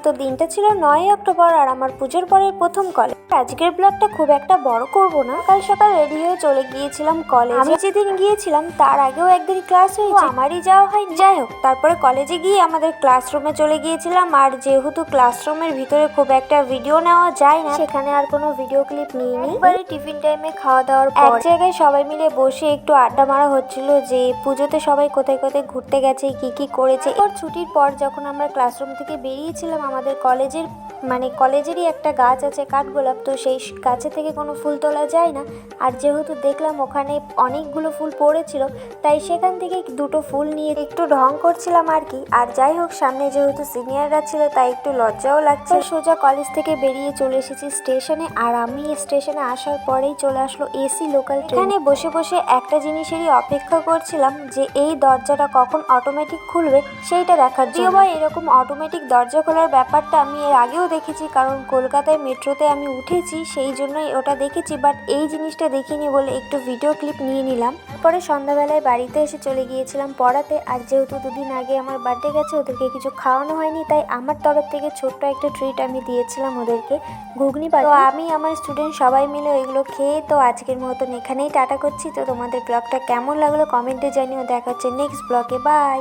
তো দিনটা ছিল 9ই অক্টোবর আর আমার পুজোর পরের প্রথম কলেজ। আজকের ব্লগটা খুব একটা বড় করব না, কাল সকাল রেডি হয়ে চলে গিয়েছিলাম কলেজে। আমি যেদিন গিয়েছিলাম তার আগেও একদিন ক্লাস হয়েছে, আমারই যাওয়া হয়নি। যাই হোক, তারপরে কলেজে গিয়ে আমাদের ক্লাসরুমে চলে গিয়েছিলাম। আর যেহেতু ক্লাসরুমের ভিতরে খুব একটা ভিডিও নেওয়া যায় না, সেখানে আর কোনো ভিডিও ক্লিপ নিইনি। এবারে টিফিন টাইমে খাওয়া দাওয়ার পর এক জায়গায় সবাই মিলে বসে একটু আড্ডা মারা হচ্ছিল যে পুজোতে সবাই কোথায় কোথায় ঘুরতে গেছে, কি কি করেছে। এরপর ছুটির পর যখন আমরা ক্লাসরুম থেকে বেরিয়েছিলাম, আমাদের কলেজেরই একটা গাছ আছে কাঠগোলাপ, তো সেই গাছে থেকে কোনো ফুল তোলা যায় না। আর যেহেতু দেখলাম ওখানে অনেকগুলো ফুল পড়েছিল, তাই সেখান থেকে দুটো ফুল নিয়ে একটু ঢং করছিলাম আর কি। আর যাই হোক, সামনে যেহেতু সিনিয়ররা ছিল তাই একটু লজ্জাও লাগছে। সোজা কলেজ থেকে বেরিয়ে চলে এসেছি স্টেশনে। আর আমি স্টেশনে আসার পরেই চলে আসলো এসি লোকাল ট্রেন। এখানে বসে বসে একটা জিনিসেরই অপেক্ষা করছিলাম যে এই দরজাটা কখন অটোমেটিক খুলবে সেইটা দেখার জন্য। এরকম অটোমেটিক দরজা খোলার ব্যাপারটা আমি এর আগেও দেখেছি, কারণ কলকাতায় মেট্রোতে আমি উঠেছি, সেই জন্যই ওটা দেখেছি। বাট এই জিনিসটা দেখিনি বলে একটু ভিডিও ক্লিপ নিয়ে নিলাম। পরে সন্ধ্যাবেলায় বাড়িতে এসে চলে গিয়েছিলাম পড়াতে। আর যেহেতু দুদিন আগে আমার বার্থডে গেছে, ওদেরকে কিছু খাওয়ানো হয়নি, তাই আমার তরফ থেকে ছোট্ট একটা ট্রিট আমি দিয়েছিলাম ওদেরকে, ঘুগনি। তো আমি আমার স্টুডেন্ট সবাই মিলে ওইগুলো খেয়ে তো আজকের মতন এখানেই টাটা করছি। তো তোমাদের ব্লগটা কেমন লাগলো কমেন্টে জানিও। দেখা হচ্ছে নেক্সট ব্লগে, বাই।